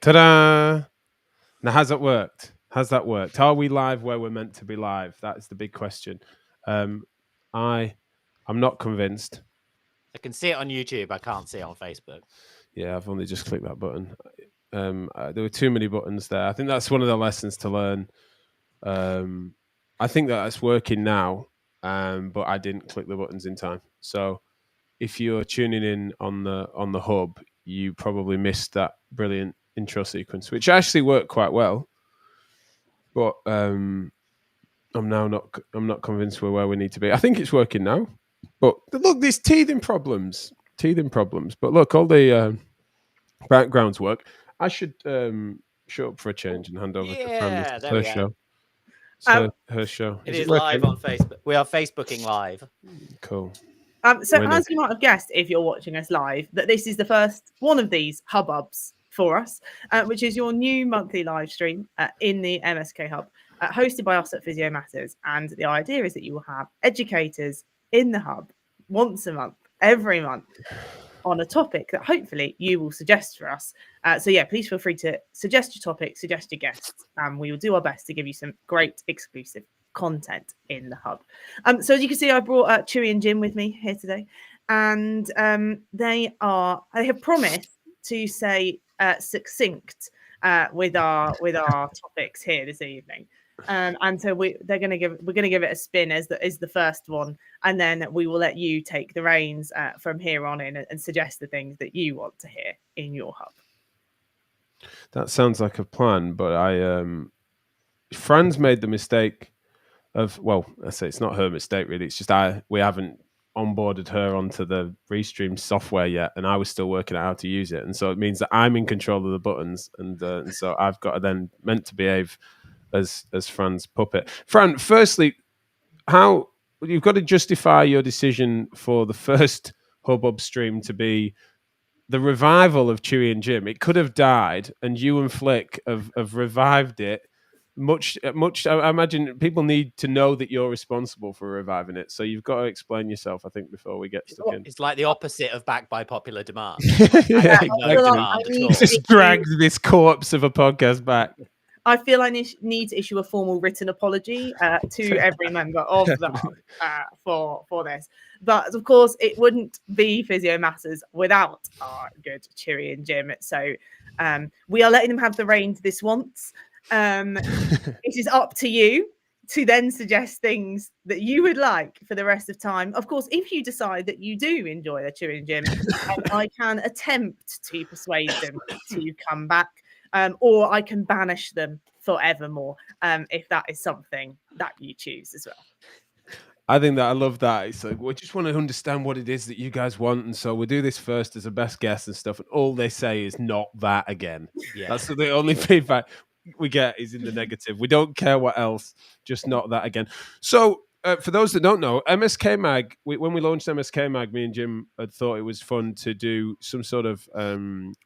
Ta-da! Now, has that worked? Has that worked? Are we live where we're meant to be live? That is the big question. I'm not convinced. I can see it on YouTube. I can't see it on Facebook. Yeah, I've only just clicked that button. There were too many buttons there. I think that's one of the lessons to learn. I think that's working now, but I didn't click the buttons in time. So if you're tuning in on the hub, you probably missed that brilliant intro sequence, which actually worked quite well. But I'm not convinced we're where we need to be. I think it's working now. But look, there's teething problems. But look, all the backgrounds work. I should show up for a change and hand over to Fran. This is her show. It's her show. It is live on Facebook. We are Facebooking live. Cool. So as you might have guessed, if you're watching us live, that this is the first one of these Hubbubs for us, which is your new monthly live stream in the MSK Hub, hosted by us at Physio Matters. And the idea is that you will have educators in the hub once a month, every month, on a topic that hopefully you will suggest for us. So yeah, please feel free to suggest your topic, suggest your guests, and we will do our best to give you some great exclusive content in the hub. So as you can see, I brought Chewy and Jim with me here today, and they have promised to say succinct with our topics here this evening. And so we're going to give it a spin as the first one, and then we will let you take the reins from here on in and suggest the things that you want to hear in your hub. That sounds like a plan, but Fran's made the mistake of, well, I say it's not her mistake really. It's just we haven't onboarded her onto the Restream software yet, and I was still working out how to use it, and so it means that I'm in control of the buttons, and so I've got to then meant to behave as Fran's puppet. Fran, firstly, how you've got to justify your decision for the first Hubbub stream to be the revival of Chewy and Jim. It could have died, and you and Flick have revived it. Much. I imagine people need to know that you're responsible for reviving it. So you've got to explain yourself, I think, before we get stuck in. It's like the opposite of backed by popular demand. Yeah, exactly. Just dragged this corpse of a podcast back. I feel I need to issue a formal written apology to every member of the hub for this. But of course, it wouldn't be Physio Matters without our good Chewy and Jim. So we are letting them have the reins this once. It is up to you to then suggest things that you would like for the rest of time. Of course, if you decide that you do enjoy the Chewy and Jim, I can attempt to persuade them to come back. Or I can banish them forevermore if that is something that you choose as well. I think that I love that. It's like, we just want to understand what it is that you guys want. And so we'll do this first as a best guess and stuff. And all they say is not that again. Yeah. That's the only feedback we get is in the negative. We don't care what else, just not that again. So for those that don't know, MSK Mag, when we launched MSK Mag, me and Jim had thought it was fun to do some sort of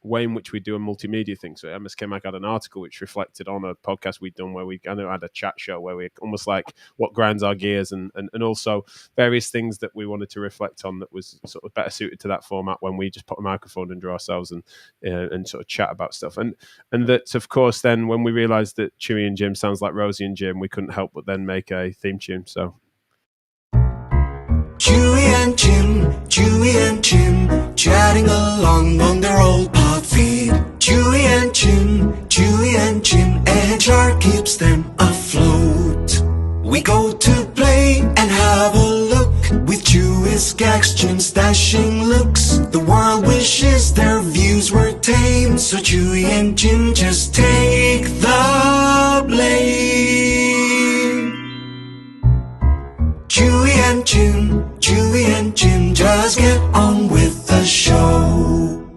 way in which we do a multimedia thing. So MSK Mag had an article which reflected on a podcast we'd done where I had a chat show where we almost like what grinds our gears and also various things that we wanted to reflect on that was sort of better suited to that format when we just put a microphone under ourselves and sort of chat about stuff. And that, of course, then when we realised that Chewy and Jim sounds like Rosie and Jim, we couldn't help but then make a theme tune. So Chewy and Jim, chatting along on their old pod feed. Chewy and Jim, HR keeps them afloat. We go to play and have a look with Chewy's gags, Jim's dashing looks. The world wishes their views were tame, so Chewy and Jim just take the blame. Chewy and Jim, just get on with the show.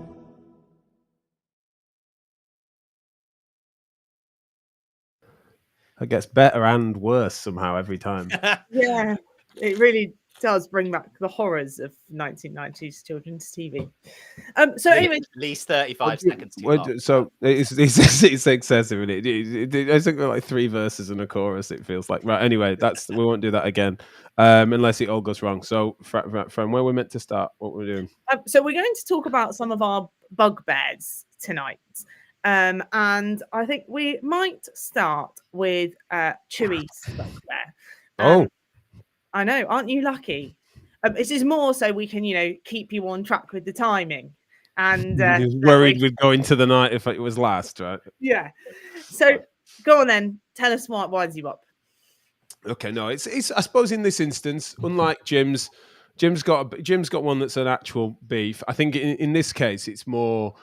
It gets better and worse somehow every time. Yeah, it really does bring back the horrors of 1990s children's TV. So anyway, at least 35 seconds too long. So it's excessive, isn't it? It's like 3 verses and a chorus, it feels like. Right, anyway, we won't do that again unless it all goes wrong. So Fran, where we're meant to start, what we're doing? So we're going to talk about some of our bugbears tonight. And I think we might start with Chewy's stuff there. I know, aren't you lucky? This is more so we can, keep you on track with the timing. And worried with going to the night if it was last, right? Yeah. So go on then. Tell us what winds you up. Okay, no, it's I suppose in this instance, unlike Jim's got one that's an actual beef. I think in this case, it's more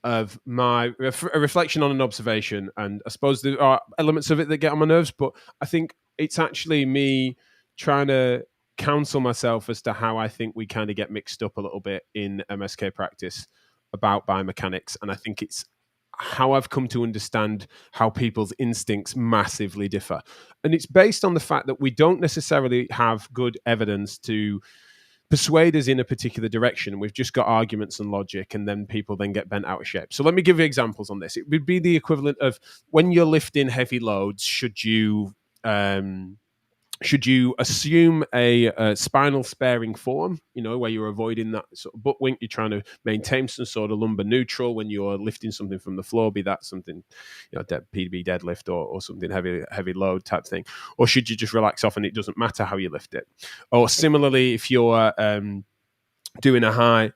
of a reflection on an observation, and I suppose there are elements of it that get on my nerves, but I think it's actually me trying to counsel myself as to how I think we kind of get mixed up a little bit in MSK practice about biomechanics, and I think it's how I've come to understand how people's instincts massively differ. And it's based on the fact that we don't necessarily have good evidence to persuade us in a particular direction. We've just got arguments and logic, and then people then get bent out of shape. So let me give you examples on this. It would be the equivalent of when you're lifting heavy loads, should you assume a spinal sparing form, where you're avoiding that sort of butt wink, you're trying to maintain some sort of lumbar neutral when you're lifting something from the floor, be that something, PB deadlift or something heavy load type thing, or should you just relax off and it doesn't matter how you lift it? Or similarly, if you're doing a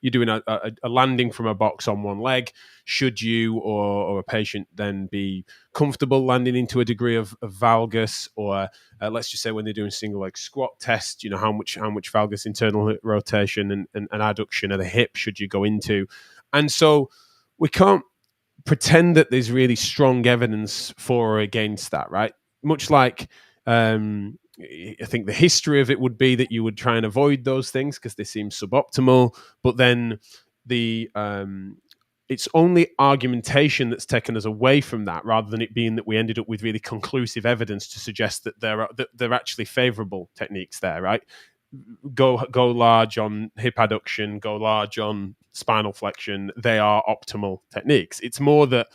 landing from a box on one leg, should you or a patient then be comfortable landing into a degree of valgus, or let's just say when they're doing single leg squat test, how much valgus internal rotation and adduction of the hip should you go into? And so we can't pretend that there's really strong evidence for or against that, right? Much like I think the history of it would be that you would try and avoid those things because they seem suboptimal, but then it's only argumentation that's taken us away from that, rather than it being that we ended up with really conclusive evidence to suggest that they're actually favorable techniques there, right? Go large on hip adduction, go large on spinal flexion. They are optimal techniques. It's more that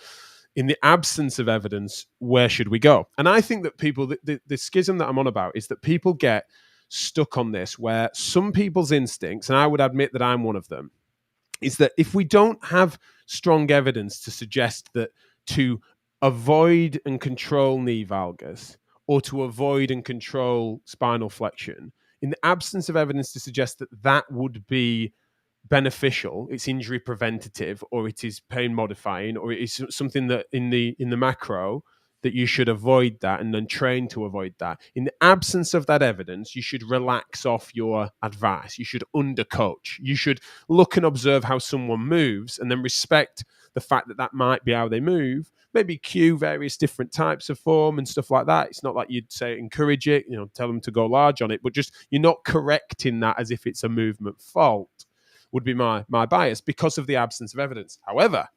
in the absence of evidence, where should we go? And I think that people, the schism that I'm on about is that people get stuck on this, where some people's instincts, and I would admit that I'm one of them, is that if we don't have strong evidence to suggest that to avoid and control knee valgus or to avoid and control spinal flexion, in the absence of evidence to suggest that that would be beneficial, it's injury preventative, or it is pain modifying, or it is something that in the macro that you should avoid that and then train to avoid that. In the absence of that evidence, you should relax off your advice. You should undercoach. You should look and observe how someone moves and then respect the fact that that might be how they move. Maybe cue various different types of form and stuff like that. It's not like you'd say encourage it, tell them to go large on it, but just you're not correcting that as if it's a movement fault, would be my bias because of the absence of evidence. However,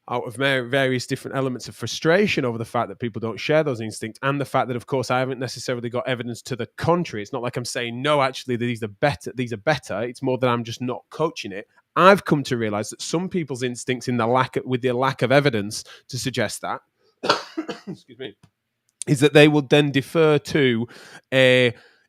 out of various different elements of frustration over the fact that people don't share those instincts, and the fact that, of course, I haven't necessarily got evidence to the contrary. It's not like I'm saying, no, actually, these are better. It's more that I'm just not coaching it. I've come to realize that some people's instincts with the lack of evidence to suggest that, excuse me, is that they will then defer to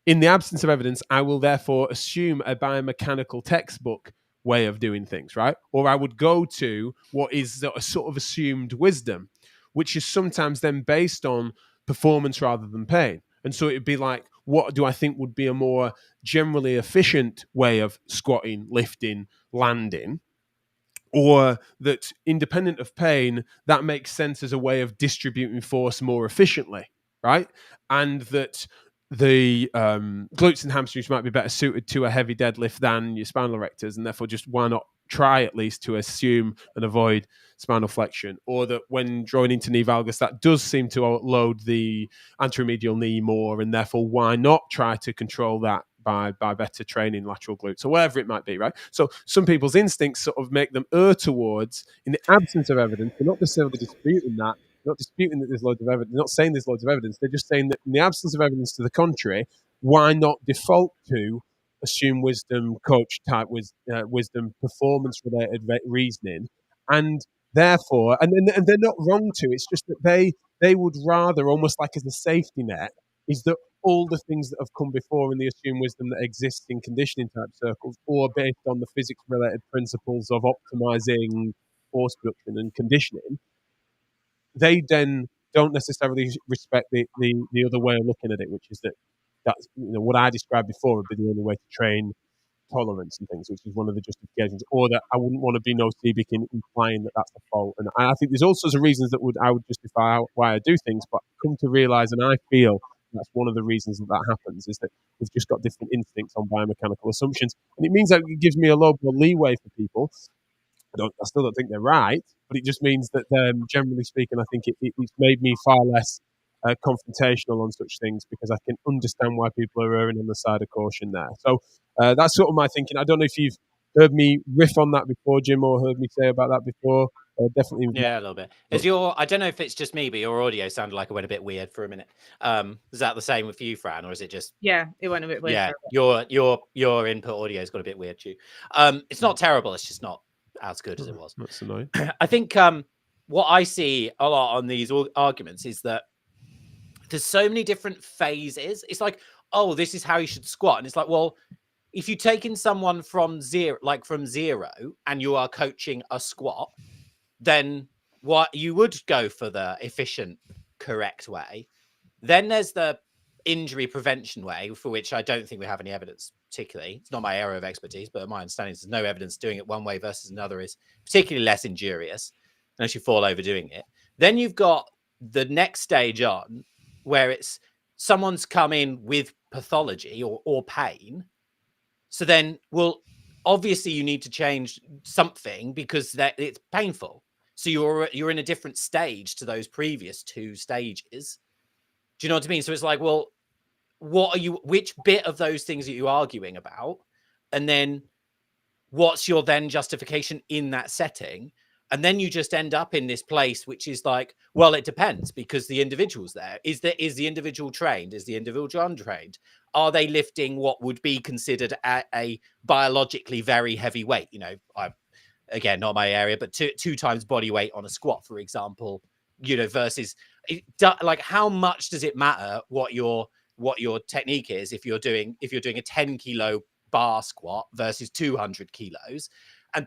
in the absence of evidence, I will therefore assume a biomechanical textbook way of doing things, right? Or I would go to what is a sort of assumed wisdom, which is sometimes then based on performance rather than pain. And so it'd be like, what do I think would be a more generally efficient way of squatting, lifting, landing? Or that independent of pain, that makes sense as a way of distributing force more efficiently, right? And that the glutes and hamstrings might be better suited to a heavy deadlift than your spinal erectors, and therefore just why not try at least to assume and avoid spinal flexion? Or that when drawing into knee valgus, that does seem to load the anteromedial knee more, and therefore why not try to control that by better training lateral glutes, or whatever it might be, right? So some people's instincts sort of make them err towards, in the absence of evidence, they're not necessarily disputing that, not disputing that there's loads of evidence, they're not saying there's loads of evidence, they're just saying that in the absence of evidence to the contrary, why not default to assume wisdom, coach type wisdom, performance related reasoning, and therefore, and they're not wrong to, it's just that they would rather, almost like as a safety net, is that all the things that have come before in the assumed wisdom that exists in conditioning type circles, or based on the physics related principles of optimizing force production and conditioning, they then don't necessarily respect the other way of looking at it, which is that's what I described before would be the only way to train tolerance and things, which is one of the justifications, or that I wouldn't want to be no-cebic in implying that that's the fault. And I think there's all sorts of reasons that I would justify why I do things, but I come to realise, and I feel that's one of the reasons that happens, is that we've just got different instincts on biomechanical assumptions. And it means that it gives me a lot more leeway for people. I still don't think they're right, but it just means that, generally speaking, I think it's made me far less confrontational on such things, because I can understand why people are erring on the side of caution there. So that's sort of my thinking. I don't know if you've heard me riff on that before, Jim, or heard me say about that before. Definitely. Yeah, a little bit. I don't know if it's just me, but your audio sounded like it went a bit weird for a minute. Is that the same with you, Fran, or is it just? Yeah, it went a bit weird. Yeah, your input audio's got a bit weird too. It's not terrible. It's just not as good as it was. That's annoying. I think what I see a lot on these arguments is that there's so many different phases. It's like, oh, this is how you should squat, and it's like, well, if you're taking someone from zero, and you are coaching a squat, then what you would go for the efficient, correct way. Then there's the injury prevention way, for which I don't think we have any evidence particularly. It's not my area of expertise, but my understanding is there's no evidence doing it one way versus another is particularly less injurious unless you fall over doing it. Then you've got the next stage on, where it's someone's come in with pathology or pain. So then, well, obviously you need to change something because it's painful. So you're in a different stage to those previous two stages. Do you know what I mean? So it's like, well, which bit of those things are you arguing about? And then what's your then justification in that setting? And then you just end up in this place, which is like, well, it depends, because the individual's there. Is the individual trained? Is the individual untrained? Are they lifting what would be considered a biologically very heavy weight? Again, not my area, but two times body weight on a squat, for example, versus like, how much does it matter what your technique is if you're doing a 10 kilo bar squat versus 200 kilos?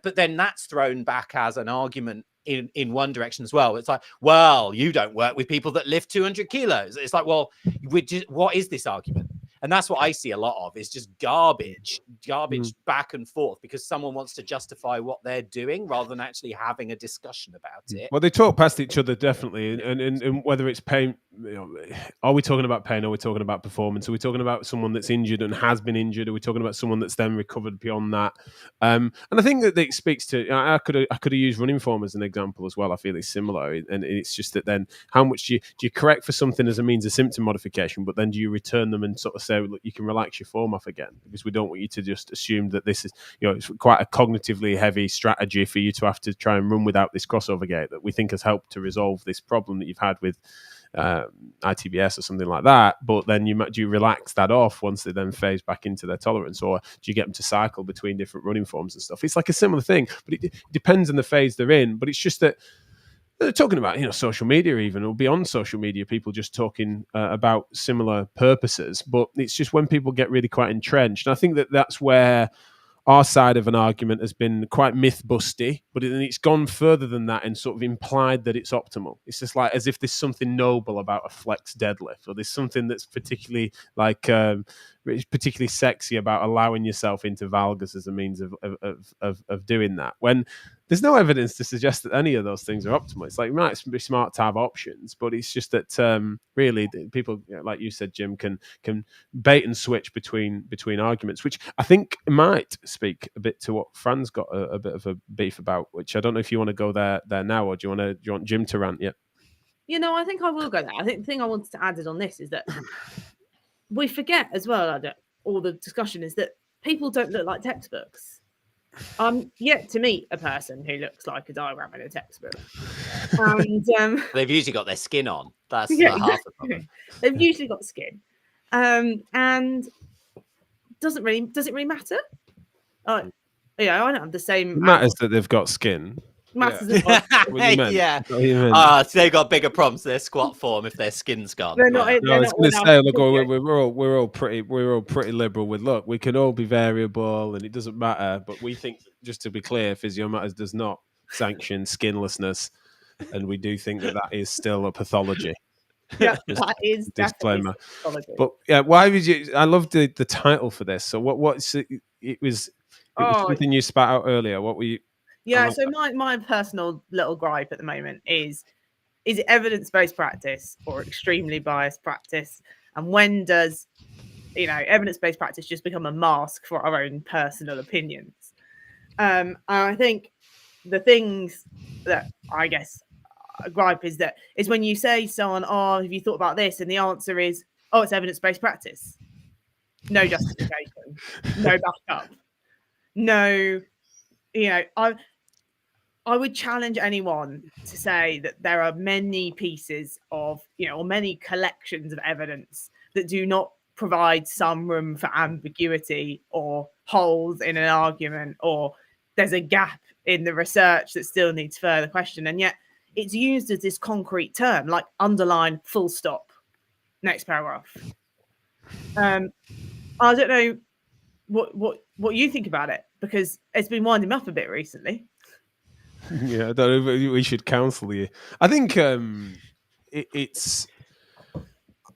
But then that's thrown back as an argument in one direction as well. It's like, well, you don't work with people that lift 200 kilos. It's like, well, what is this argument? And that's what I see a lot of, is just garbage back and forth, because someone wants to justify what they're doing rather than actually having a discussion about it. Well, they talk past each other, definitely. And whether it's pain, are we talking about pain? Are we talking about performance? Are we talking about someone that's injured and has been injured? Are we talking about someone that's then recovered beyond that? And I think that it speaks to, I could have used running form as an example as well. I feel it's similar. And it's just that then how much do you correct for something as a means of symptom modification, but then do you return them and sort of say, look, you can relax your form off again, because we don't want you to just assume that this is, it's quite a cognitively heavy strategy for you to have to try and run without this crossover gate that we think has helped to resolve this problem that you've had with ITBS or something like that. But then do you relax that off once they then phase back into their tolerance, or do you get them to cycle between different running forms and stuff? It's like a similar thing, but it depends on the phase they're in. But it's just that they're talking about, social media even, or beyond social media, people just talking about similar purposes. But it's just when people get really quite entrenched. And I think that that's where our side of an argument has been quite myth-busty, but it's gone further than that and sort of implied that it's optimal. It's just like as if there's something noble about a flex deadlift, or there's something that's particularly particularly sexy about allowing yourself into valgus as a means of doing that, when there's no evidence to suggest that any of those things are optimal. It's like, it might be smart to have options, but it's just that really people, like you said, Jim, can bait and switch between arguments, which I think might speak a bit to what Fran's got a bit of a beef about, which I don't know if you want to go there now, or do you want Jim to rant yet? I think I will go there. I think the thing I wanted to add on this is that we forget as well, all the discussion is that people don't look like textbooks. I'm yet to meet a person who looks like a diagram in a textbook. And they've usually got their skin on. That's half the problem. They've usually got skin. And does it really matter? I don't have the same. It matters that they've got skin. Matters. Yeah. So they've got bigger problems to their squat form if their skin's gone. They're not. I was going to say, look, we're all pretty liberal with, look, we can all be variable and it doesn't matter. But we think, just to be clear, physio matters does not. sanctioned skinlessness, and we do think that is still a pathology. Yeah, that is disclaimer. Definitely but yeah, why would you? I love the title for this. So what's it was something you spat out earlier. What were you? Yeah, so my personal little gripe at the moment is it evidence-based practice or extremely biased practice? And when does, evidence-based practice just become a mask for our own personal opinions? And I think the things that I guess a gripe is when you say someone, oh, have you thought about this? And the answer is, oh, it's evidence-based practice. No justification, no backup, no, I would challenge anyone to say that there are many pieces of, or many collections of evidence that do not provide some room for ambiguity or holes in an argument, or there's a gap in the research that still needs further question. And yet it's used as this concrete term, like underline, full stop, next paragraph. I don't know what you think about it, because it's been winding me up a bit recently. Yeah, I don't know if we should counsel you. I think it's.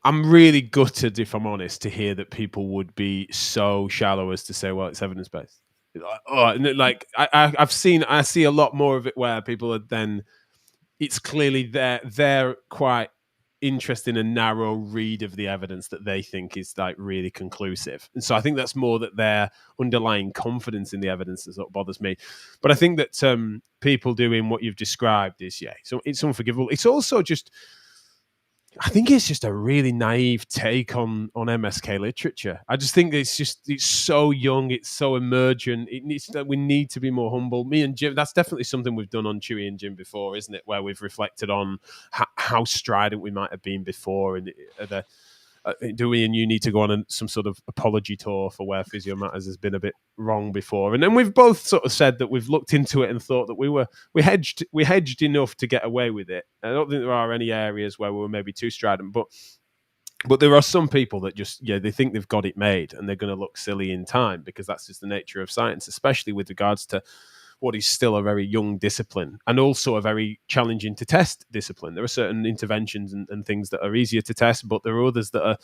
I'm really gutted, if I'm honest, to hear that people would be so shallow as to say, "Well, it's evidence based." I see a lot more of it where people are then. It's clearly they're quite interested in a narrow read of the evidence that they think is like really conclusive, and so I think that's more that their underlying confidence in the evidence that sort of bothers me. But I think that people doing what you've described is so it's unforgivable. It's also just, I think it's just a really naive take on MSK literature. I just think it's so young, it's so emergent. We need to be more humble. Me and Jim, that's definitely something we've done on Chewy and Jim before, isn't it? Where we've reflected on how strident we might have been before, and do we and you need to go on some sort of apology tour for where Physio Matters has been a bit wrong before? And then we've both sort of said that we've looked into it and thought that we hedged enough to get away with it. I don't think there are any areas where we were maybe too strident, but there are some people that just they think they've got it made, and they're going to look silly in time, because that's just the nature of science, especially with regards to what is still a very young discipline, and also a very challenging to test discipline. There are certain interventions and things that are easier to test, but there are others that are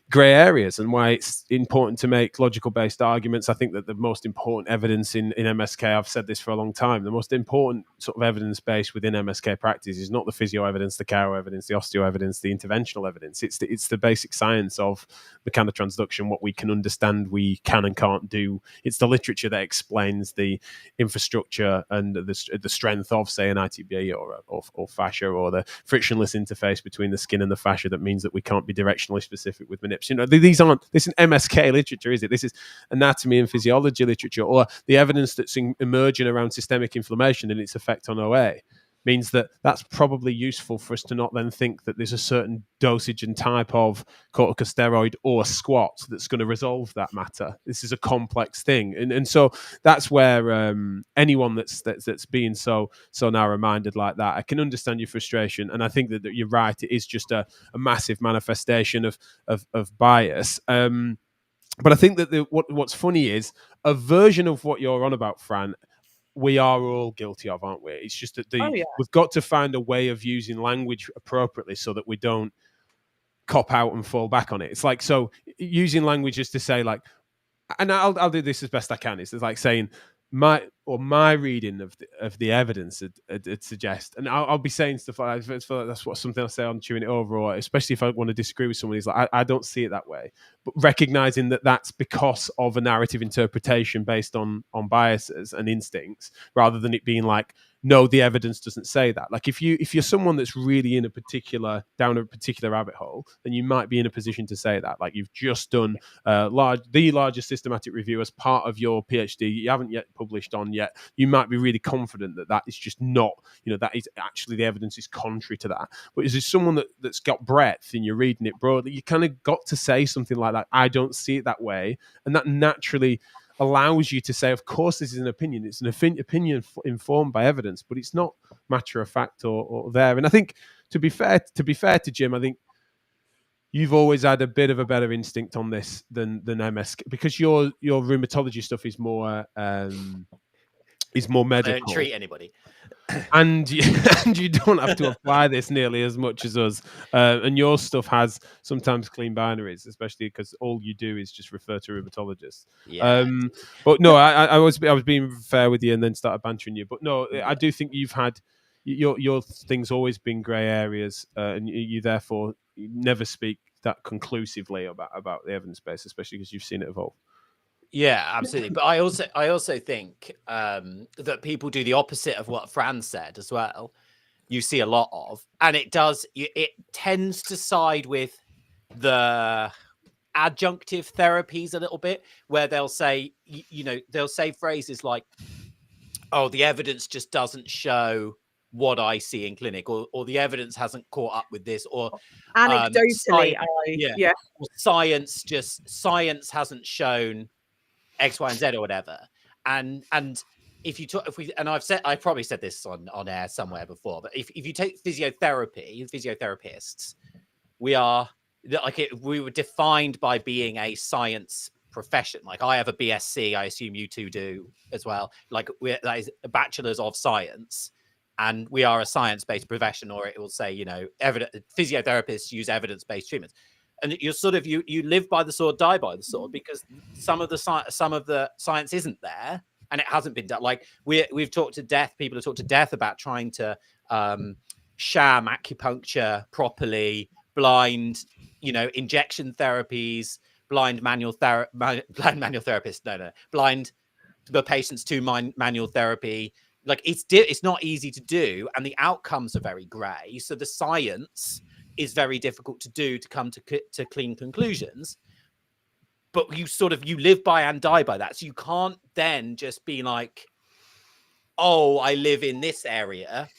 grey areas, and why it's important to make logical based arguments. I think that the most important evidence in MSK, I've said this for a long time, the most important sort of evidence base within MSK practice is not the physio evidence, the chiro evidence, the osteo evidence, the interventional evidence. It's the basic science of mechanotransduction, what we can understand we can and can't do. It's the literature that explains the infrastructure and the strength of, say, an ITB or fascia, or the frictionless interface between the skin and the fascia that means that we can't be directionally specific with manipulation. This isn't MSK literature, is it? This is anatomy and physiology literature, or the evidence that's emerging around systemic inflammation and its effect on OA. Means that's probably useful for us to not then think that there's a certain dosage and type of corticosteroid or squat that's going to resolve that matter. This is a complex thing, and so that's where anyone that's being so narrow-minded like that, I can understand your frustration, and I think that you're right. It is just a massive manifestation of bias. But I think that what's funny is a version of what you're on about, Fran, we are all guilty of, aren't we? It's just that we've got to find a way of using language appropriately so that we don't cop out and fall back on it. It's like, so using language is to say, like, and I'll do this as best I can. It's like saying my reading of the evidence would suggest, and I'll be saying stuff like that. That's something I say on chewing it over, or especially if I want to disagree with someone. He's like, I don't see it that way, but recognizing that that's because of a narrative interpretation based on biases and instincts, rather than it being like, no, the evidence doesn't say that. Like if you're someone that's really down a particular rabbit hole, then you might be in a position to say that. Like you've just done the largest systematic review as part of your PhD, you haven't yet published on yet. You might be really confident that is just not, that is actually the evidence is contrary to that. But is there someone that's got breadth and you're reading it broadly, you kind of got to say something like that. I don't see it that way, and that naturally allows you to say, of course, this is an opinion. It's an opinion informed by evidence, but it's not matter of fact or there. And I think to be fair to Jim, I think you've always had a bit of a better instinct on this than MSK, because your rheumatology stuff is more is more They medical. don't treat anybody. And you don't have to apply this nearly as much as us. And your stuff has sometimes clean binaries, especially because all you do is just refer to rheumatologists. Yeah. But no, I was being fair with you and then started bantering you. But no, I do think you've had your thing's always been grey areas, and you therefore never speak that conclusively about the evidence base, especially because you've seen it evolve. Yeah, absolutely. But I also think that people do the opposite of what Fran said as well. You see a lot of, and it tends to side with the adjunctive therapies a little bit, where they'll say, they'll say phrases like, "Oh, the evidence just doesn't show what I see in clinic," or the evidence hasn't caught up with this, or anecdotally, or science hasn't shown X, Y, and Z or whatever. And I've probably said this on air somewhere before, but if you take physiotherapists, we were defined by being a science profession. Like, I have a BSc, I assume you two do as well. Like, that is a bachelor's of science, and we are a science-based profession, or it will say, physiotherapists use evidence-based treatments. And you're sort of you live by the sword, die by the sword, because some of the science isn't there, and it hasn't been done. Like, we've talked to death. People have talked to death about trying to sham acupuncture properly, blind, injection therapies, blind the patients to manual therapy. Like, it's not easy to do, and the outcomes are very grey. So the science is very difficult to do to come to clean conclusions, but you live by and die by that. So you can't then just be like, "Oh, I live in this area."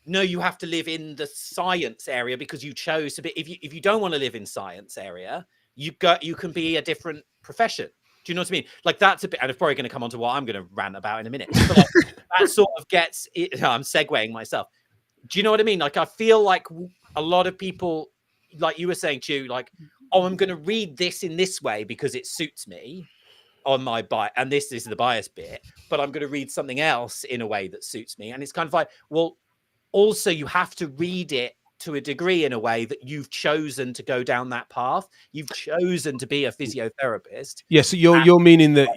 No, you have to live in the science area because you chose to be. If you don't want to live in science area, you can be a different profession. Do you know what I mean? Like, that's a bit, and it's probably going to come on to what I'm going to rant about in a minute. But like, that sort of gets it. I'm segueing myself. Do you know what I mean? Like, I feel like a lot of people, like you were saying, Chu, like, "Oh, I'm going to read this in this way because it suits me on my bias, and this is the bias bit, but I'm going to read something else in a way that suits me." And it's kind of like, well, also you have to read it to a degree in a way that you've chosen to go down that path. You've chosen to be a physiotherapist. Yeah, so you're meaning that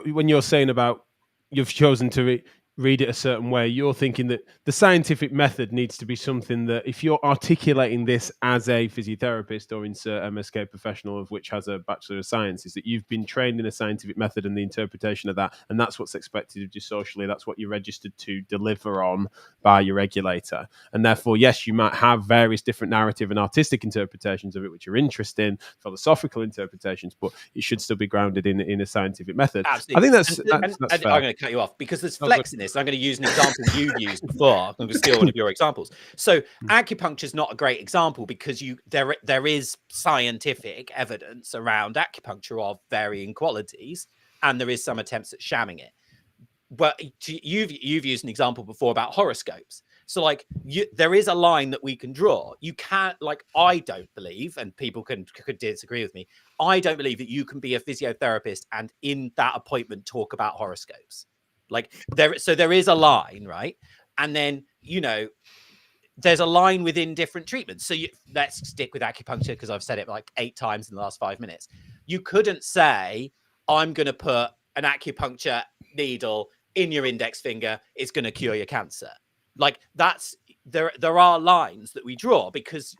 when you're saying about you've chosen to read it a certain way, you're thinking that the scientific method needs to be something that, if you're articulating this as a physiotherapist or insert MSK professional of which has a Bachelor of Science, is that you've been trained in a scientific method and the interpretation of that, and that's what's expected of you socially. That's what you're registered to deliver on by your regulator. And therefore, yes, you might have various different narrative and artistic interpretations of it, which are interesting, philosophical interpretations, but it should still be grounded in a scientific method. Absolutely. I think that's fair. I'm going to cut you off because there's flex in this. I'm going to use an example you've used before. I'm going to steal one of your examples. So acupuncture is not a great example because there is scientific evidence around acupuncture of varying qualities, and there is some attempts at shamming it. But you've used an example before about horoscopes. So like there is a line that we can draw. You can't, like, I don't believe, and people could disagree with me, I don't believe that you can be a physiotherapist and in that appointment talk about horoscopes. Like there is a line, right? And then, there's a line within different treatments. So let's stick with acupuncture because I've said it like 8 times in the last 5 minutes. You couldn't say, I'm going to put an acupuncture needle in your index finger. It's going to cure your cancer. Like there are lines that we draw because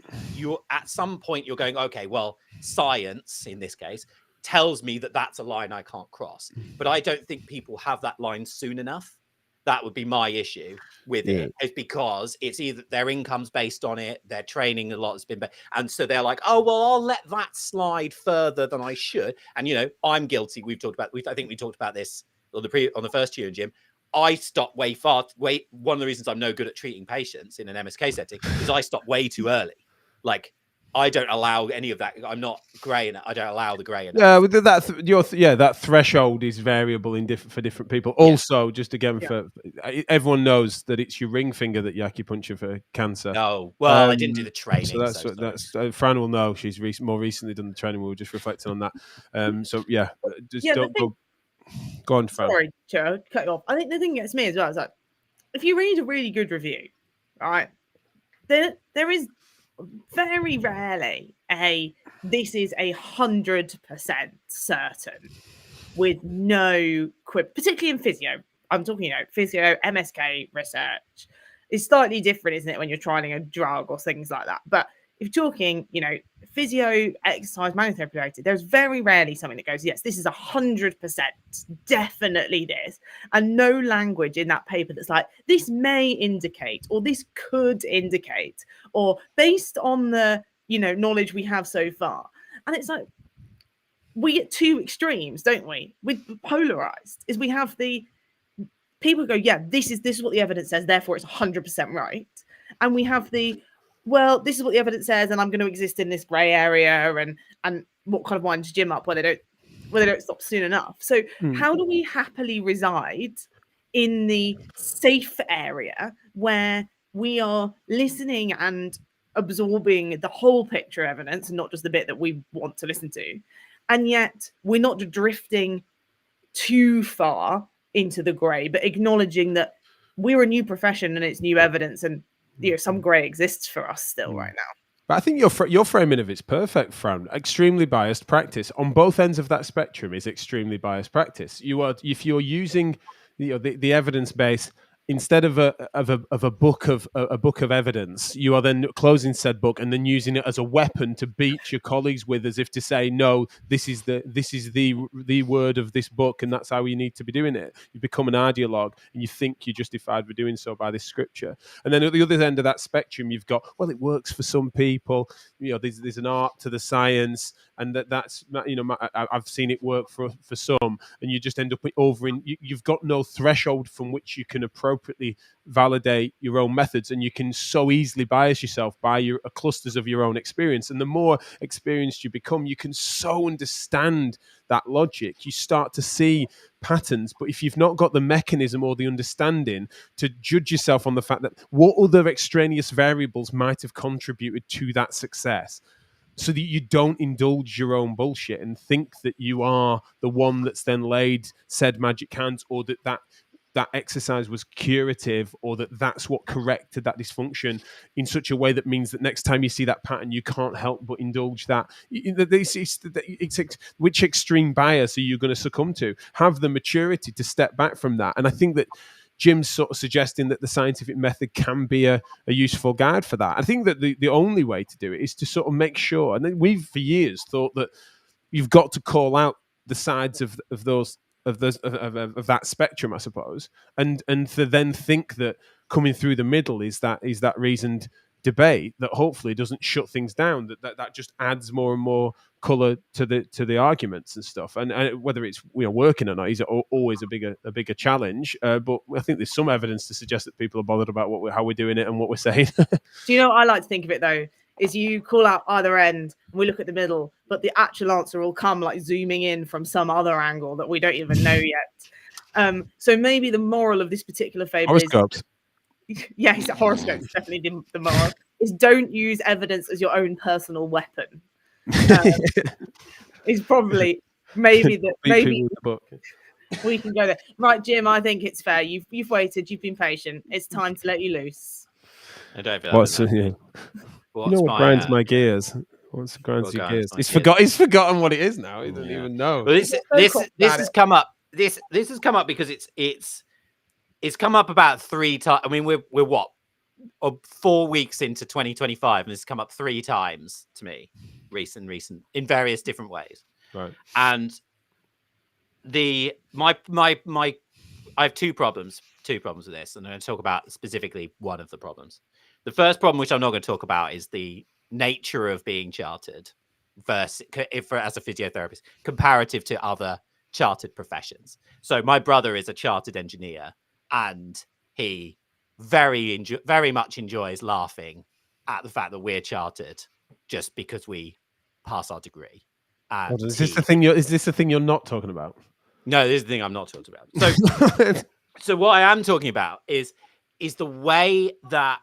at some point you're going, okay, well, science in this case tells me that that's a line I can't cross. But I don't think people have that line soon enough. That would be my issue with it. It's because it's either their income's based on it, their training a lot has been, and so they're like, oh, well, I'll let that slide further than I should. And, I'm guilty. I think we talked about this on the first year in gym. I stopped one of the reasons I'm no good at treating patients in an MSK setting is I stopped way too early. Like, I don't allow any of that. I'm not grey enough. I don't allow the grey enough. Yeah, with that threshold is variable for different people. Yeah. Also, just again, for everyone knows that it's your ring finger that you acupuncture for cancer. No, well, I didn't do the training. So that's Fran will know. She's more recently done the training. We were just reflecting on that. Don't go. Go on, Fran. Sorry, Joe, cut you off. I think the thing that gets me as well is like, if you read a really good review, right, there is very rarely this is 100% certain with no quib, particularly in physio. I'm talking, physio, MSK research is slightly different, isn't it, when you're trying a drug or things like that. But if you're talking, physio, exercise, manual therapy related, there's very rarely something that goes, yes, this is 100% definitely this, and no language in that paper that's like, this may indicate, or this could indicate, or based on the, knowledge we have so far. And it's like, we get two extremes, don't we? With polarized, is we have the people go, yeah, this is what the evidence says, therefore it's 100% right, and we have the, well, this is what the evidence says, and I'm going to exist in this grey area, and what kind of winds Jim up where they don't stop soon enough. So how do we happily reside in the safe area where we are listening and absorbing the whole picture of evidence and not just the bit that we want to listen to, and yet we're not drifting too far into the grey, but acknowledging that we're a new profession and it's new evidence, and some grey exists for us still right now. But I think your framing of it's perfect, Fran. Extremely biased practice on both ends of that spectrum is extremely biased practice. If you're using the evidence base instead of a book of evidence, you are then closing said book and then using it as a weapon to beat your colleagues with, as if to say, no, this is the word of this book, and that's how you need to be doing it. You become an ideologue, and you think you're justified for doing so by this scripture. And then at the other end of that spectrum, you've got, well, it works for some people. There's an art to the science, and that's I've seen it work for some, and you just end up you've got no threshold from which you can appropriately validate your own methods, and you can so easily bias yourself by your clusters of your own experience. And the more experienced you become, you can so understand that logic. You start to see patterns, but if you've not got the mechanism or the understanding to judge yourself on the fact that what other extraneous variables might have contributed to that success, so that you don't indulge your own bullshit and think that you are the one that's then laid said magic hands, or that exercise was curative, or that's what corrected that dysfunction in such a way that means that next time you see that pattern, you can't help but indulge that. Which extreme bias are you going to succumb to? Have the maturity to step back from that. And I think that Jim's sort of suggesting that the scientific method can be a useful guide for that. I think that the only way to do it is to sort of make sure, and we've for years thought that you've got to call out the sides of that spectrum, I suppose, and to then think that coming through the middle is that reasoned debate that hopefully doesn't shut things down, that just adds more and more color to the arguments and stuff, and whether it's working or not is always a bigger challenge, but I think there's some evidence to suggest that people are bothered about how we're doing it and what we're saying. Do you know what I like to think of it though, is you call out either end and we look at the middle, but the actual answer will come like zooming in from some other angle that we don't even know yet. So maybe the moral of this particular fable Horoscopes. Yes, horoscopes definitely the moral is don't use evidence as your own personal weapon. Is probably maybe we can go there. Right, Jim, I think it's fair. You've waited, you've been patient. It's time to let you loose. I don't feel what grinds my gears? What's grinds your gears? He's forgotten what it is now. He doesn't even know. Well, this has come up. This has come up because it's come up about 3 times. I mean, we're what, 4 weeks into 2025, and it's come up 3 times to me, recent in various different ways. Right. And I have 2 problems with this, and I'm going to talk about specifically one of the problems. The first problem, which I'm not going to talk about, is the nature of being chartered versus as a physiotherapist comparative to other chartered professions. So my brother is a chartered engineer, and he very much enjoys laughing at the fact that we're chartered just because we pass our degree. And is this the thing you're not talking about? No, this is the thing I'm not talking about. So what I am talking about is the way that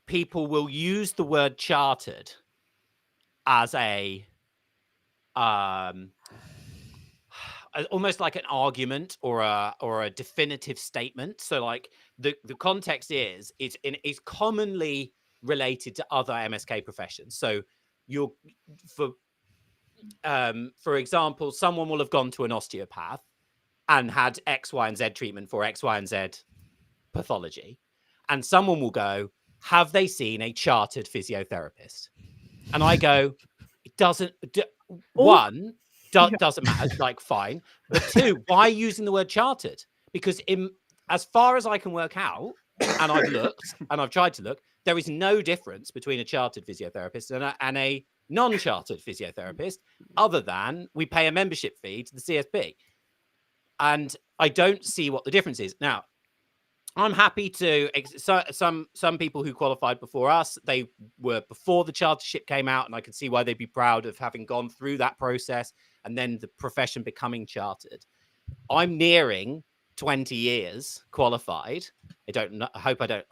people will use the word chartered as a almost like an argument or a definitive statement. So like the context is it's commonly related to other MSK professions. So for example, someone will have gone to an osteopath and had X, Y, and Z treatment for X, Y, and Z pathology, and someone will go, have they seen a chartered physiotherapist? And I go, it doesn't. One, doesn't matter. Like, fine. But two, why using the word chartered? Because as far as I can work out, and I've looked and I've tried to look, there is no difference between a chartered physiotherapist and a non-chartered physiotherapist, other than we pay a membership fee to the CSP. And I don't see what the difference is. Now, I'm happy to some people who qualified before us, they were before the chartership came out, and I can see why they'd be proud of having gone through that process and then the profession becoming chartered. I'm nearing 20 years qualified. I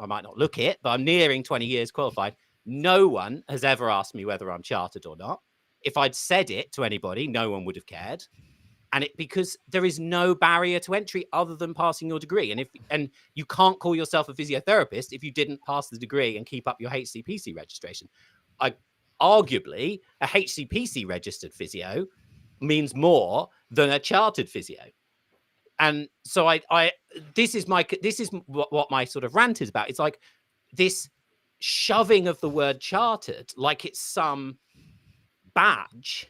might not look it, but I'm nearing 20 years qualified. No one has ever asked me whether I'm chartered or not. If I'd said it to anybody, no one would have cared. And because there is no barrier to entry other than passing your degree. And you can't call yourself a physiotherapist if you didn't pass the degree and keep up your HCPC registration. Arguably, a HCPC registered physio means more than a chartered physio. And so this is what my sort of rant is about. It's like this shoving of the word chartered like it's some badge.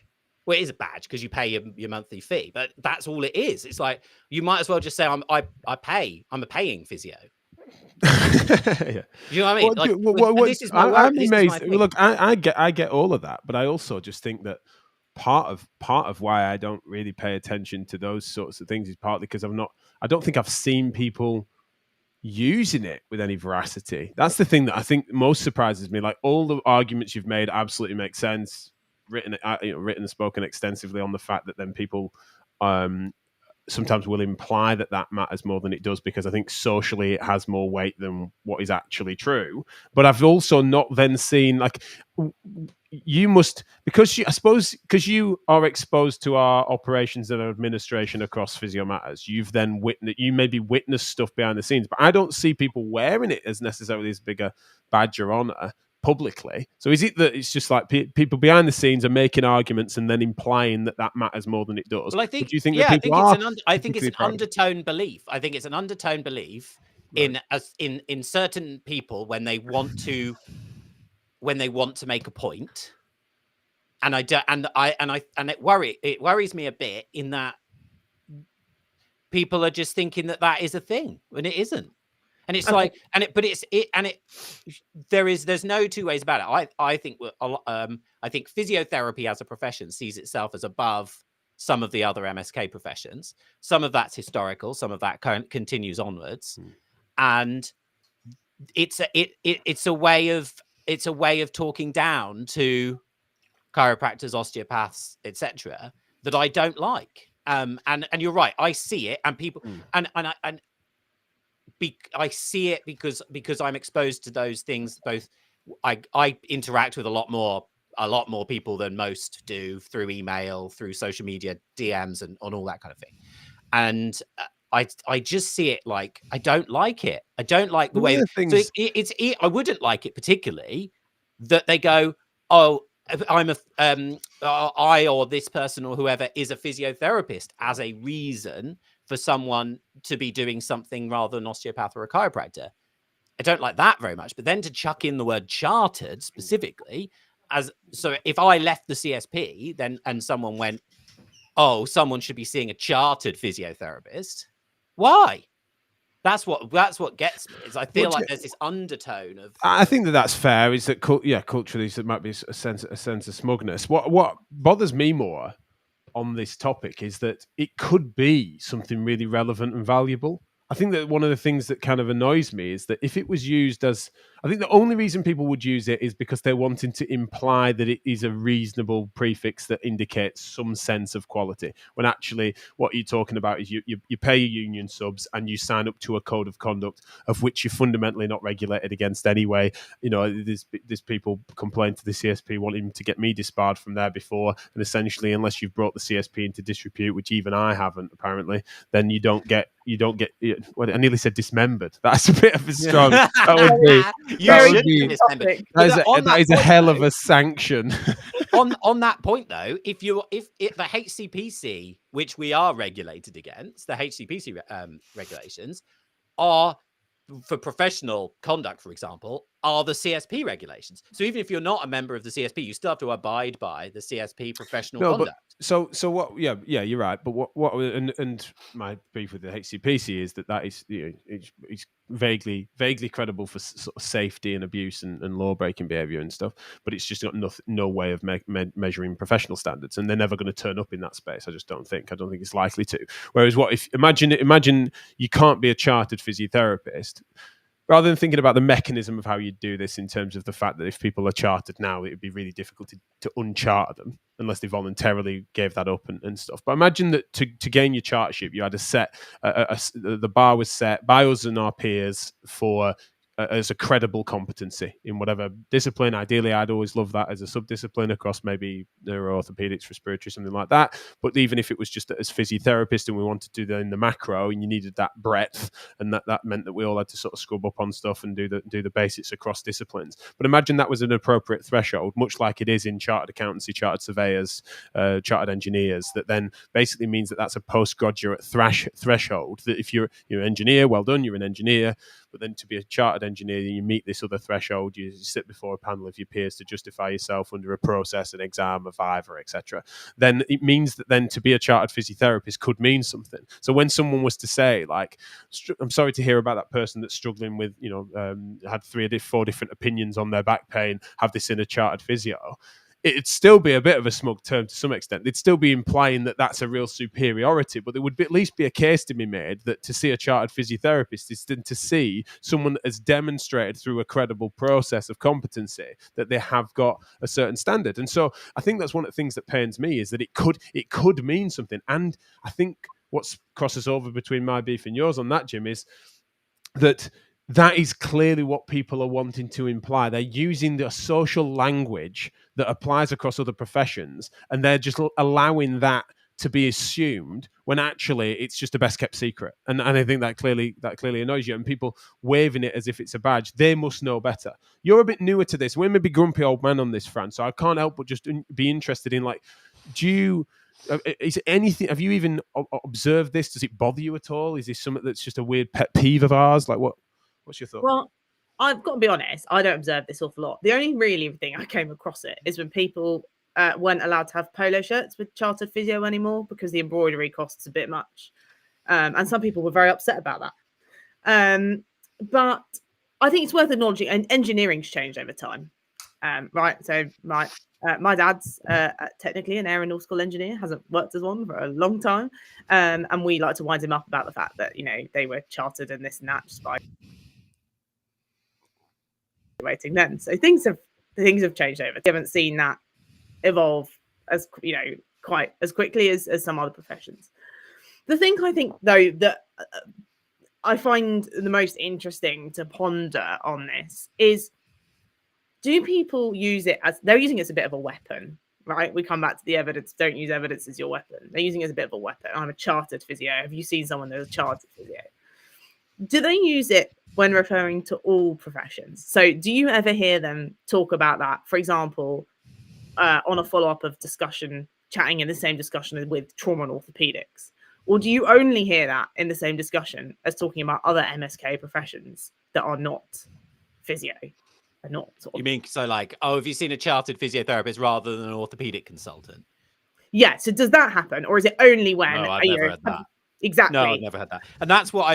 Well, it is a badge because you pay your monthly fee, but that's all it is. It's like, you might as well just say, I'm a paying physio. Yeah. Do you know what I mean? Well, this is my work. I'm amazed. Look, I get all of that, but I also just think that part of why I don't really pay attention to those sorts of things is partly because I don't think I've seen people using it with any veracity. That's the thing that I think most surprises me. Like, all the arguments you've made absolutely make sense. Written and spoken extensively on the fact that then people sometimes will imply that matters more than it does, because I think socially it has more weight than what is actually true. But I've also not then seen, like, you must, because you are exposed to our operations and administration across Physio Matters, you've then maybe witnessed stuff behind the scenes, but I don't see people wearing it as necessarily as big a badge or honor publicly. So is it that it's just like people behind the scenes are making arguments and then implying that matters more than it does? Well, I think, do you think yeah, that people I think it's an undertone belief. I think it's an undertone belief in certain people when they want to make a point. And it worries me a bit in that people are just thinking that is a thing when it isn't. And it's like, there's no two ways about it. I think physiotherapy as a profession sees itself as above some of the other MSK professions. Some of that's historical, some of that continues onwards, and it's a way of talking down to chiropractors, osteopaths, etc. that I don't like. And you're right, I see it, and people I see it because I'm exposed to those things. Both I interact with a lot more people than most do through email, through social media, DMs, and on all that kind of thing. And I just see it like I don't like it. I don't like the way. So I wouldn't like it particularly that they go, oh, I or this person or whoever is a physiotherapist as a reason for someone to be doing something rather than osteopath or a chiropractor. I don't like that very much. But then to chuck in the word chartered specifically, so if I left the CSP and someone went, oh, someone should be seeing a chartered physiotherapist. Why? That's what gets me. Is I feel like there's this undertone of. I think that's fair. Is that culturally there might be a sense of smugness. What bothers me more on this topic is that it could be something really relevant and valuable. I think that one of the things that kind of annoys me is that if it was used as I think the only reason people would use it is because they're wanting to imply that it is a reasonable prefix that indicates some sense of quality. When actually, what you're talking about is you pay your union subs and you sign up to a code of conduct of which you're fundamentally not regulated against anyway. You know, there's people complain to the CSP wanting to get me disbarred from there before, and essentially, unless you've brought the CSP into disrepute, which even I haven't apparently, then you don't get. Well, I nearly said dismembered. That's a bit of a strong. That would be. That is a hell of a sanction. on that point, though, if the HCPC, which we are regulated against, the HCPC regulations are for professional conduct, for example, are the CSP regulations. So even if you're not a member of the CSP, you still have to abide by the CSP professional conduct. So what? Yeah, you're right. But what? And my beef with the HCPC is that is it's vaguely credible for sort of safety and abuse and law breaking behaviour and stuff. But it's just got no way of measuring professional standards, and they're never going to turn up in that space. I don't think it's likely to. Whereas imagine you can't be a chartered physiotherapist. Rather than thinking about the mechanism of how you do this in terms of the fact that if people are chartered now, it would be really difficult to uncharter them unless they voluntarily gave that up and stuff. But imagine that to gain your chartership, you had the bar was set by us and our peers for as a credible competency in whatever discipline. Ideally, I'd always love that as a subdiscipline across maybe neuroorthopedics, respiratory, something like that. But even if it was just as physiotherapists and we wanted to do that in the macro and you needed that breadth, and that meant that we all had to sort of scrub up on stuff and do the basics across disciplines. But imagine that was an appropriate threshold, much like it is in chartered accountancy, chartered surveyors, chartered engineers, that then basically means that that's a postgraduate threshold, that if you're an engineer, well done, you're an engineer. But then to be a chartered engineer, you meet this other threshold, you sit before a panel of your peers to justify yourself under a process, an exam, a viva, etc. Then it means that then to be a chartered physiotherapist could mean something. So when someone was to say, like, I'm sorry to hear about that person that's struggling with, had 3 or 4 different opinions on their back pain, have this in a chartered physio, it'd still be a bit of a smug term to some extent. They'd still be implying that that's a real superiority, but there would at least be a case to be made that to see a chartered physiotherapist is to see someone that has demonstrated through a credible process of competency that they have got a certain standard. And so I think that's one of the things that pains me, is that it could mean something. And I think what crosses over between my beef and yours on that, Jim, is that is clearly what people are wanting to imply. They're using the social language that applies across other professions, and they're just allowing that to be assumed when actually it's just a best kept secret. And I think that clearly annoys you. And people waving it as if it's a badge, they must know better. You're a bit newer to this. We're maybe grumpy old man on this, Fran. So I can't help but just be interested in, like, is it anything? Have you even observed this? Does it bother you at all? Is this something that's just a weird pet peeve of ours? Like, what's your thought? Well, I've got to be honest, I don't observe this awful lot. The only really thing I came across it is when people weren't allowed to have polo shirts with chartered physio anymore because the embroidery costs a bit much. And some people were very upset about that. But I think it's worth acknowledging, and engineering's changed over time. Right. So my dad's technically an aeronautical engineer, hasn't worked as one for a long time. And we like to wind him up about the fact that, they were chartered and this and that just by waiting then. So things have changed over. We haven't seen that evolve as quite as quickly as some other professions. The thing I think though that I find the most interesting to ponder on this is, do people use it as they're using it as a bit of a weapon, right? We come back to the evidence. Don't use evidence as your weapon. They're using it as a bit of a weapon. I'm a chartered physio. Have you seen someone that's a chartered physio? Do they use it when referring to all professions? So do you ever hear them talk about that, for example, on a follow-up of discussion, chatting in the same discussion with trauma and orthopedics? Or do you only hear that in the same discussion as talking about other MSK professions that are not physio? Are not sort of... You mean, so like, have you seen a chartered physiotherapist rather than an orthopedic consultant? Yeah, so does that happen? Or is it only when... No, I've never had that. Exactly. No, I've never had that. And that's what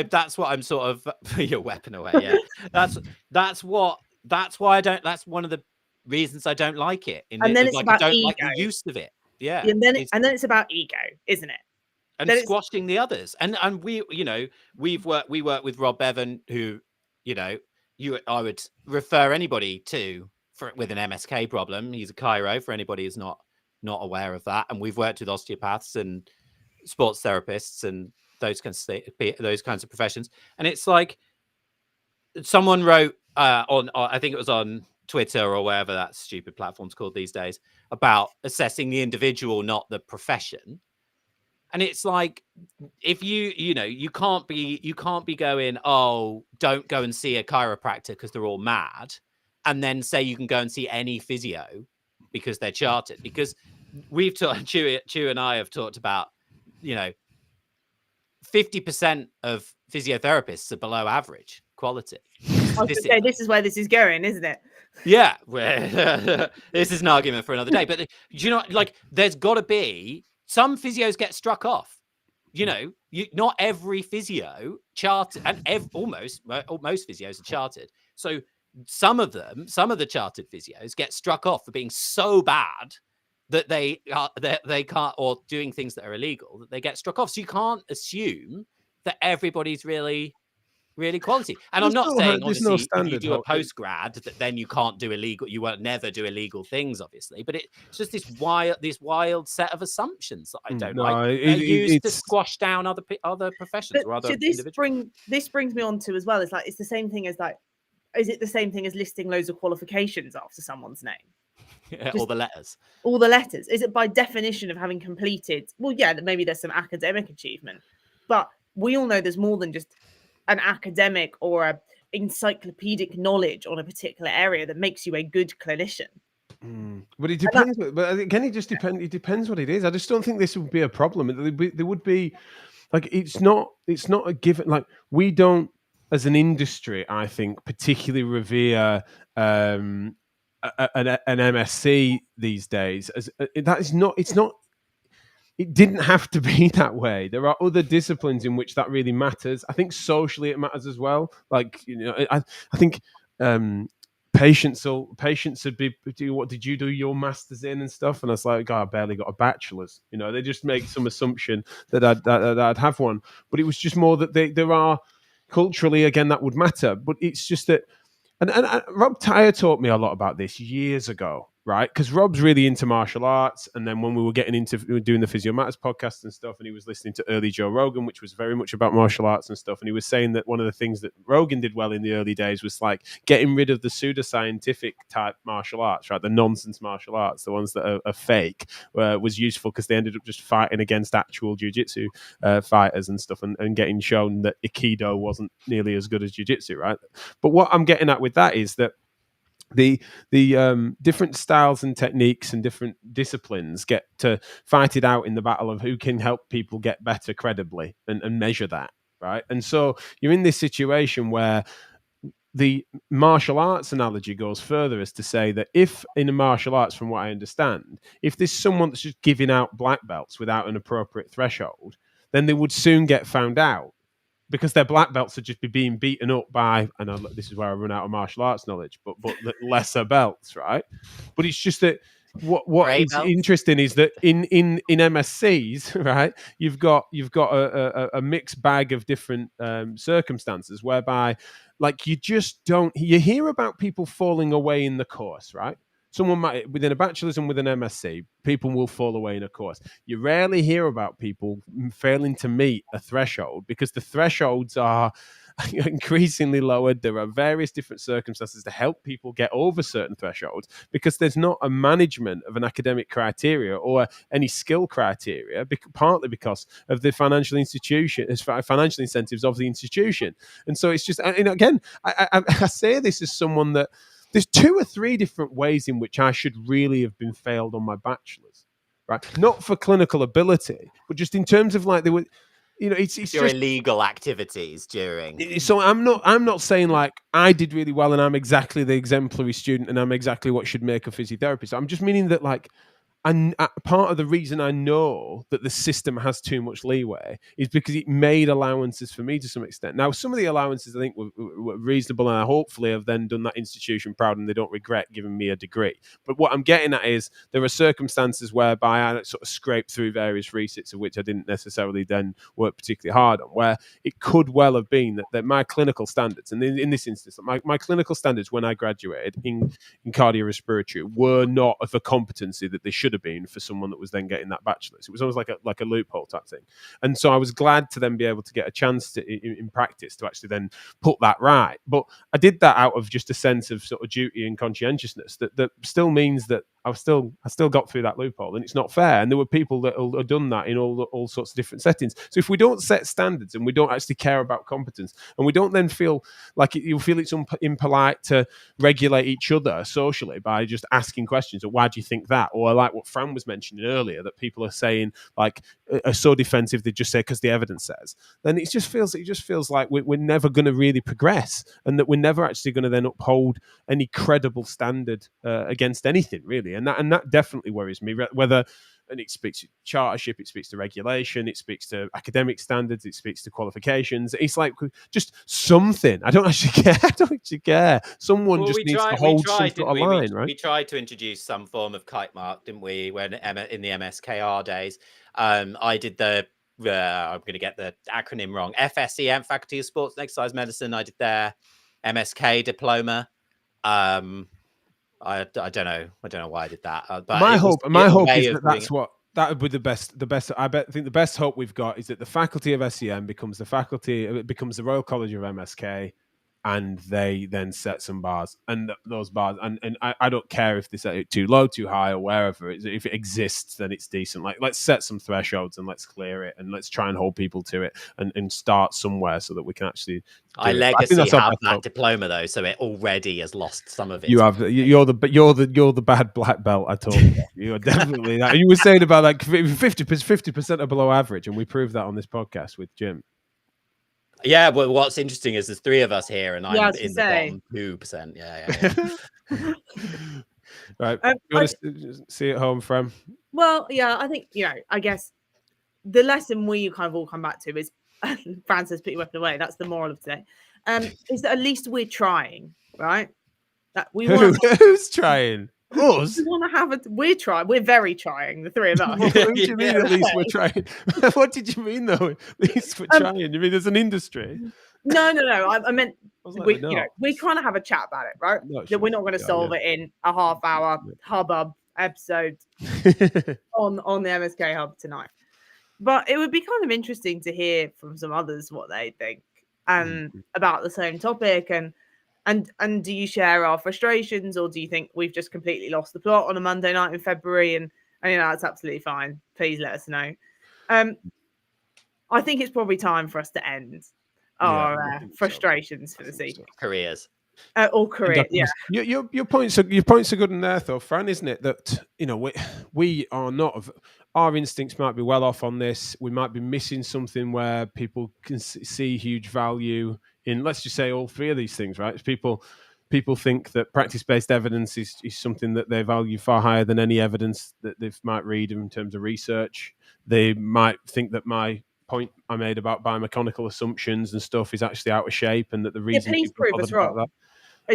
I'm sort of your weapon away. Yeah. that's why I don't, that's one of the reasons I don't like it. And then it's about I don't ego. like the use of it. Yeah. And then it's about ego, isn't it? And squashing the others. And we work with Rob Bevan, who, I would refer anybody with an MSK problem. He's a chiro for anybody who's not aware of that. And we've worked with osteopaths and sports therapists and those kinds of professions. And it's like someone wrote on I think it was on Twitter or wherever that stupid platform's called these days, about assessing the individual, not the profession. And it's like, if you can't be going, oh, don't go and see a chiropractor because they're all mad, and then say you can go and see any physio because they're chartered. Because we've talked, Chew and I have talked about, 50% of physiotherapists are below average quality. I was say, this is where this is going, isn't it? Yeah, this is an argument for another day. But there's got to be some physios get struck off. Not every physio chartered, and most physios are chartered. So some of the chartered physios get struck off for being so bad that they can't, or doing things that are illegal, that they get struck off. So you can't assume that everybody's really quality. And I'm not saying obviously if you do a postgrad that then you can't do illegal, you won't never do illegal things, obviously. But it's just this wild set of assumptions that I don't like. Used to squash down other professions or other individuals. This brings me on to as well. It's like, it's the same thing as like, is it the same thing as listing loads of qualifications after someone's name? Yeah, all the letters. All the letters. Is it by definition of having completed? Well, yeah, maybe there's some academic achievement, but we all know there's more than just an academic or a encyclopedic knowledge on a particular area that makes you a good clinician. But it depends. But again, it just depends. It depends what it is. I just don't think this would be a problem. There would be, like, it's not a given. Like, we don't, as an industry, I think, particularly revere an MSc these days. As that is not. It's not. It didn't have to be that way. There are other disciplines in which that really matters. I think socially it matters as well. Like, I think patients would be, what did you do your masters in and stuff? And I was like, God, I barely got a bachelor's. They just make some assumption that I'd have one. But it was just more that there are culturally, again, that would matter. But it's just that, and Rob Tyre taught me a lot about this years ago. Right, because Rob's really into martial arts, and then when we were getting into doing the Physio Matters podcast and stuff, and he was listening to early Joe Rogan, which was very much about martial arts and stuff, and he was saying that one of the things that Rogan did well in the early days was like getting rid of the pseudoscientific type martial arts, right? The nonsense martial arts, the ones that are fake, was useful because they ended up just fighting against actual jiu-jitsu fighters and stuff, and getting shown that Aikido wasn't nearly as good as jiu-jitsu, right? But what I'm getting at with that is that the different styles and techniques and different disciplines get to fight it out in the battle of who can help people get better credibly and measure that, right? And so you're in this situation where the martial arts analogy goes further as to say that if in a martial arts, from what I understand, if there's someone that's just giving out black belts without an appropriate threshold, then they would soon get found out, because their black belts would just be being beaten up by, and this is where I run out of martial arts knowledge, but lesser belts, right? But it's just that what is interesting is that in MSCs, right, you've got a mixed bag of different circumstances whereby, like, you hear about people falling away in the course, right? Someone might, within a bachelor's and with an MSc, people will fall away in a course. You rarely hear about people failing to meet a threshold because the thresholds are increasingly lowered. There are various different circumstances to help people get over certain thresholds because there's not a management of an academic criteria or any skill criteria, partly because of the financial incentives of the institution. And so it's just, and again, I say this as someone that, there's 2 or 3 different ways in which I should really have been failed on my bachelor's, right? Not for clinical ability, but just in terms of like they were, it's your just illegal activities during. So I'm not saying like I did really well and I'm exactly the exemplary student and I'm exactly what should make a physiotherapist. I'm just meaning that like And part of the reason I know that the system has too much leeway is because it made allowances for me to some extent. Now, some of the allowances I think were reasonable, and I hopefully have then done that institution proud, and they don't regret giving me a degree. But what I'm getting at is there are circumstances whereby I sort of scraped through various resits of which I didn't necessarily then work particularly hard on, where it could well have been that my clinical standards, and in this instance, my clinical standards when I graduated in cardiorespiratory were not of a competency that they should have been for someone that was then getting that bachelor's. It was almost like a loophole type thing. And so I was glad to then be able to get a chance to in practice to actually then put that right. But I did that out of just a sense of sort of duty and conscientiousness that still means that I still got through that loophole, and it's not fair. And there were people that have done that in all sorts of different settings. So if we don't set standards and we don't actually care about competence, and we don't then feel like you feel it's impolite to regulate each other socially by just asking questions of why do you think that, or like what Fran was mentioning earlier, that people are saying like are so defensive they just say because the evidence says, then it just feels like we're never going to really progress, and that we're never actually going to then uphold any credible standard against anything really. And that definitely worries me, whether, and it speaks to chartership, it speaks to regulation, it speaks to academic standards, it speaks to qualifications. It's like just something. I don't actually care. Someone just needs to hold some sort of line, right? We tried to introduce some form of kite mark, didn't we, when in the MSKR days? I did the I'm going to get the acronym wrong. FSEM, Faculty of Sports and Exercise Medicine. I did their MSK diploma. I don't know why I did that. But my hope is that would be the best. I think the best hope we've got is that the faculty of SEM becomes the Royal College of MSK, and they then set some bars, and those bars, and I don't care if they set it too low, too high, or wherever. If it exists, then it's decent. Like, let's set some thresholds and let's clear it, and let's try and hold people to it, and start somewhere so that we can actually. I legacy have that diploma though, so it already has lost some of it. You have. You're the bad black belt. I told you. You're definitely that. And you were saying about like 50% are below average, and we proved that on this podcast with Jim. Yeah, well, what's interesting is there's three of us here, and I'm in the bottom 2%. Yeah. Right. You want to see at home, Fran? Well, yeah, I think, I guess the lesson we kind of all come back to is, Fran says, put your weapon away. That's the moral of today. Is that at least we're trying, right? That we want. Who's trying? Us? We want to have we're trying. We're very trying. The three of us. What do you mean? At least we're trying. What did you mean though? At least we're trying. You mean there's an industry? No. I meant we kind of have a chat about it, right? That we're not going to solve it in a half-hour Hubbub episode on the MSK Hub tonight. But it would be kind of interesting to hear from some others what they think and about the same topic, and do you share our frustrations, or do you think we've just completely lost the plot on a Monday night in February? And that's absolutely fine. Please let us know. I think it's probably time for us to end our frustrations for the season. Careers. Or career, yeah. Your points are good in there, though, Fran, isn't it? That we are not. Our instincts might be well off on this. We might be missing something where people can see huge value in. Let's just say all three of these things, right? People think that practice-based evidence is something that they value far higher than any evidence that they might read in terms of research. They might think that my point I made about biomechanical assumptions and stuff is actually out of shape, and that the reason please prove us wrong. That.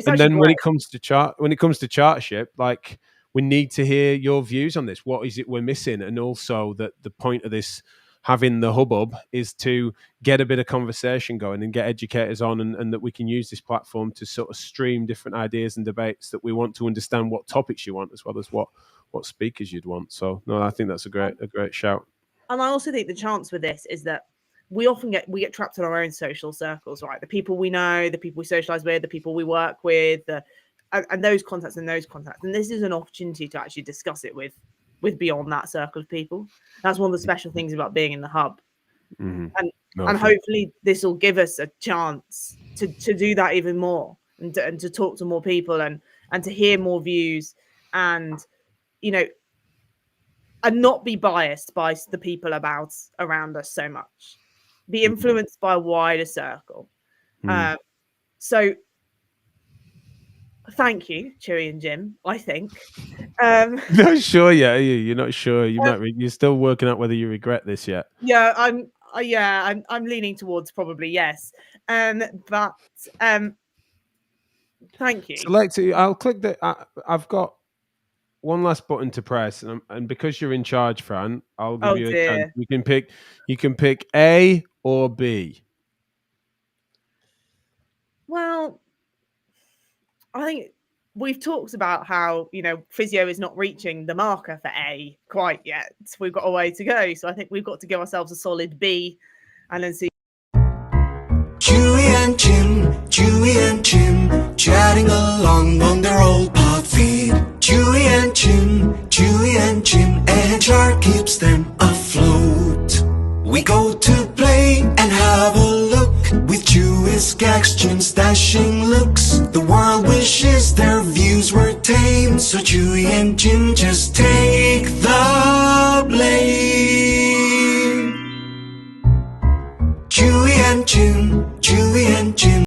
And then when it comes to chartership, like, we need to hear your views on this. What is it we're missing? And also that the point of this having the Hubbub is to get a bit of conversation going and get educators on, and that we can use this platform to sort of stream different ideas and debates, that we want to understand what topics you want as well as what speakers you'd want. So no, I think that's a great shout. And I also think the chance with this is that we often get trapped in our own social circles, right? The people we know, the people we socialize with, the people we work with, and those contacts. And this is an opportunity to actually discuss it with beyond that circle of people. That's one of the special things about being in the hub. Mm-hmm. And hopefully this will give us a chance to do that even more, and to talk to more people and to hear more views, and and not be biased by the people around us so much. Be influenced by a wider circle. So Thank you, Chewy and Jim. I think. Not sure yet, are you? You're not sure. You might. You're still working out whether you regret this yet. Yeah, I'm leaning towards probably yes. But thank you. Select. I'll click the. I've got one last button to press, and because you're in charge, Fran, I'll give you a chance. You can pick A or B. Well, I think we've talked about how, physio is not reaching the marker for A quite yet. We've got a way to go. So I think we've got to give ourselves a solid B and then see. Chewy and Jim, chatting along on their old pod feed. Chewy and Jim, and Char keeps them afloat. We go to play and have a look with Chewy's gags, Jim's dashing looks. The world wishes their views were tame, so Chewy and Jim just tame